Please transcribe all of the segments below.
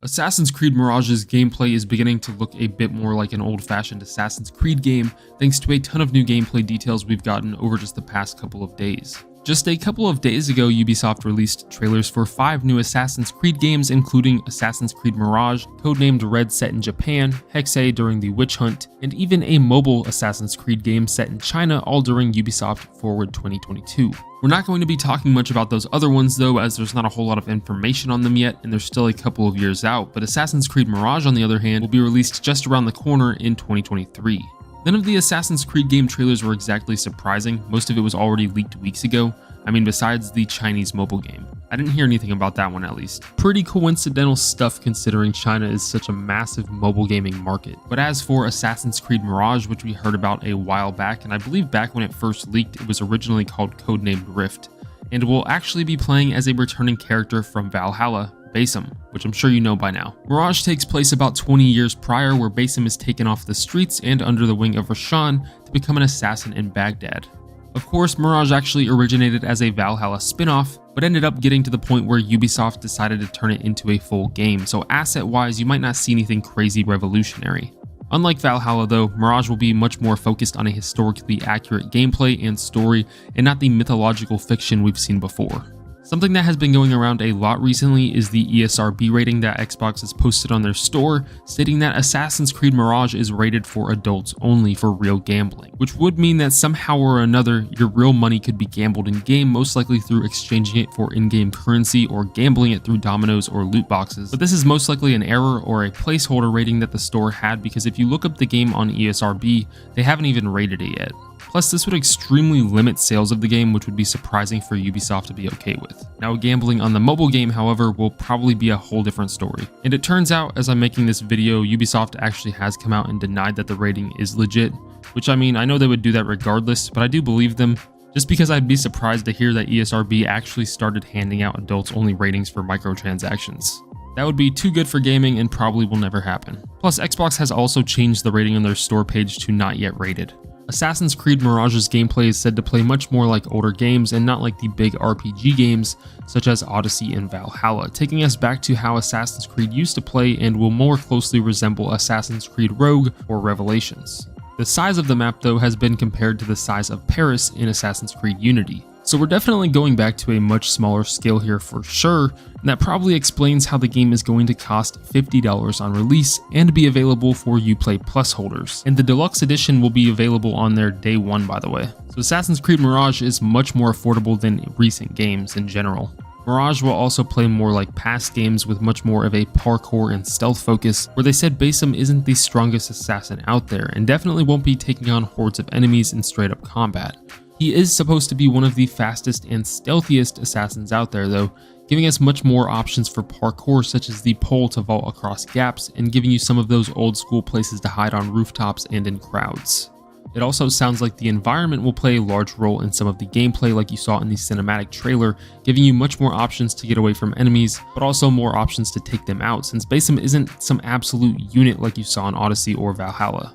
Assassin's Creed Mirage's gameplay is beginning to look a bit more like an old-fashioned Assassin's Creed game, thanks to a ton of new gameplay details we've gotten over just the past couple of days. Just a couple of days ago, Ubisoft released trailers for 5 new Assassin's Creed games, including Assassin's Creed Mirage, codenamed Red set in Japan, Hexe during the Witch Hunt, and even a mobile Assassin's Creed game set in China, all during Ubisoft Forward 2022. We're not going to be talking much about those other ones though, as there's not a whole lot of information on them yet, and they're still a couple of years out, but Assassin's Creed Mirage, on the other hand, will be released just around the corner in 2023. None of the Assassin's Creed game trailers were exactly surprising, most of it was already leaked weeks ago. I mean, besides the Chinese mobile game. I didn't hear anything about that one at least. Pretty coincidental stuff considering China is such a massive mobile gaming market. But as for Assassin's Creed Mirage, which we heard about a while back, and I believe back when it first leaked, it was originally called codenamed Rift, and will actually be playing as a returning character from Valhalla, Basim, which I'm sure you know by now. Mirage takes place about 20 years prior, where Basim is taken off the streets and under the wing of Roshan to become an assassin in Baghdad. Of course, Mirage actually originated as a Valhalla spin-off, but ended up getting to the point where Ubisoft decided to turn it into a full game, so asset-wise you might not see anything crazy revolutionary. Unlike Valhalla though, Mirage will be much more focused on a historically accurate gameplay and story, and not the mythological fiction we've seen before. Something that has been going around a lot recently is the ESRB rating that Xbox has posted on their store, stating that Assassin's Creed Mirage is rated for adults only for real gambling, which would mean that somehow or another your real money could be gambled in-game, most likely through exchanging it for in-game currency or gambling it through dominoes or loot boxes. But this is most likely an error or a placeholder rating that the store had, because if you look up the game on ESRB, they haven't even rated it yet. Plus, this would extremely limit sales of the game, which would be surprising for Ubisoft to be okay with. Now, gambling on the mobile game, however, will probably be a whole different story. And it turns out, as I'm making this video, Ubisoft actually has come out and denied that the rating is legit, which I mean, I know they would do that regardless, but I do believe them, just because I'd be surprised to hear that ESRB actually started handing out adults-only ratings for microtransactions. That would be too good for gaming and probably will never happen. Plus, Xbox has also changed the rating on their store page to not yet rated. Assassin's Creed Mirage's gameplay is said to play much more like older games and not like the big RPG games such as Odyssey and Valhalla, taking us back to how Assassin's Creed used to play and will more closely resemble Assassin's Creed Rogue or Revelations. The size of the map though has been compared to the size of Paris in Assassin's Creed Unity. So we're definitely going back to a much smaller scale here for sure, and that probably explains how the game is going to cost $50 on release and be available for Uplay Plus holders. And the deluxe edition will be available on their day one, by the way. So Assassin's Creed Mirage is much more affordable than recent games in general. Mirage will also play more like past games with much more of a parkour and stealth focus, where they said Basim isn't the strongest assassin out there and definitely won't be taking on hordes of enemies in straight up combat. He is supposed to be one of the fastest and stealthiest assassins out there though, giving us much more options for parkour such as the pole to vault across gaps and giving you some of those old school places to hide on rooftops and in crowds. It also sounds like the environment will play a large role in some of the gameplay like you saw in the cinematic trailer, giving you much more options to get away from enemies, but also more options to take them out, since Basim isn't some absolute unit like you saw in Odyssey or Valhalla.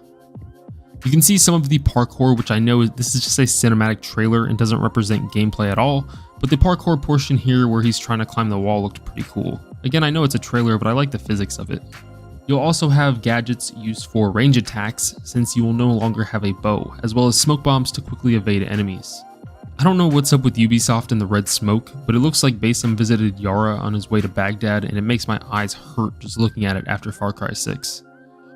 You can see some of the parkour, which I know this is just a cinematic trailer and doesn't represent gameplay at all, but the parkour portion here where he's trying to climb the wall looked pretty cool. Again, I know it's a trailer, but I like the physics of it. You'll also have gadgets used for range attacks, since you will no longer have a bow, as well as smoke bombs to quickly evade enemies. I don't know what's up with Ubisoft and the red smoke, but it looks like Basim visited Yara on his way to Baghdad, and it makes my eyes hurt just looking at it after Far Cry 6.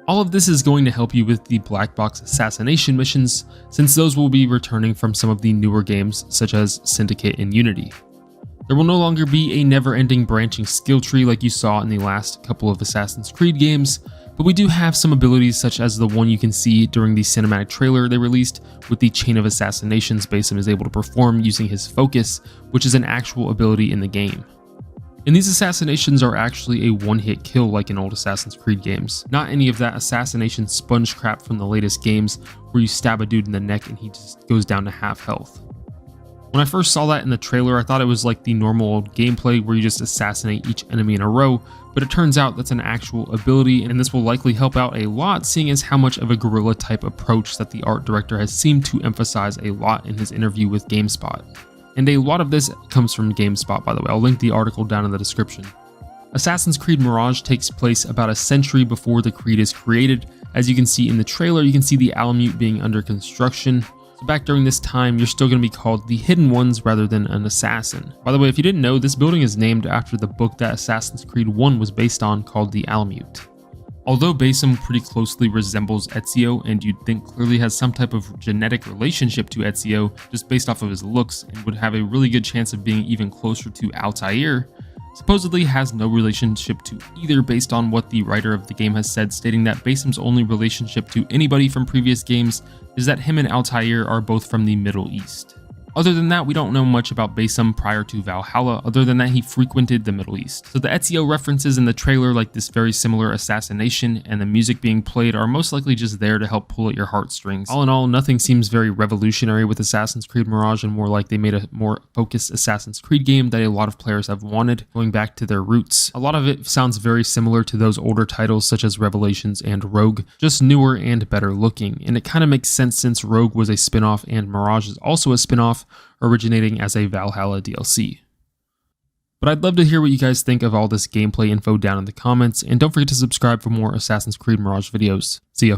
All of this is going to help you with the black box assassination missions, since those will be returning from some of the newer games such as Syndicate and Unity. There will no longer be a never-ending branching skill tree like you saw in the last couple of Assassin's Creed games, but we do have some abilities such as the one you can see during the cinematic trailer they released with the chain of assassinations Basim is able to perform using his focus, which is an actual ability in the game. And these assassinations are actually a one-hit kill like in old Assassin's Creed games, not any of that assassination sponge crap from the latest games where you stab a dude in the neck and he just goes down to half health. When I first saw that in the trailer, I thought it was like the normal old gameplay where you just assassinate each enemy in a row, but it turns out that's an actual ability, and this will likely help out a lot seeing as how much of a guerrilla type approach that the art director has seemed to emphasize a lot in his interview with GameSpot. And a lot of this comes from GameSpot, by the way. I'll link the article down in the description. Assassin's Creed Mirage takes place about a century before the Creed is created. As you can see in the trailer, you can see the Alamute being under construction. So back during this time, you're still going to be called the Hidden Ones rather than an assassin. By the way, if you didn't know, this building is named after the book that Assassin's Creed 1 was based on called the Alamute. Although Basim pretty closely resembles Ezio and you'd think clearly has some type of genetic relationship to Ezio just based off of his looks and would have a really good chance of being even closer to Altair, supposedly has no relationship to either based on what the writer of the game has said, stating that Basim's only relationship to anybody from previous games is that him and Altair are both from the Middle East. Other than that, we don't know much about Basim prior to Valhalla, other than that he frequented the Middle East. So the Ezio references in the trailer, like this very similar assassination and the music being played, are most likely just there to help pull at your heartstrings. All in all, nothing seems very revolutionary with Assassin's Creed Mirage, and more like they made a more focused Assassin's Creed game that a lot of players have wanted, going back to their roots. A lot of it sounds very similar to those older titles such as Revelations and Rogue, just newer and better looking, and it kind of makes sense since Rogue was a spin-off and Mirage is also a spin-off, originating as a Valhalla DLC. But I'd love to hear what you guys think of all this gameplay info down in the comments, and don't forget to subscribe for more Assassin's Creed Mirage videos. See ya.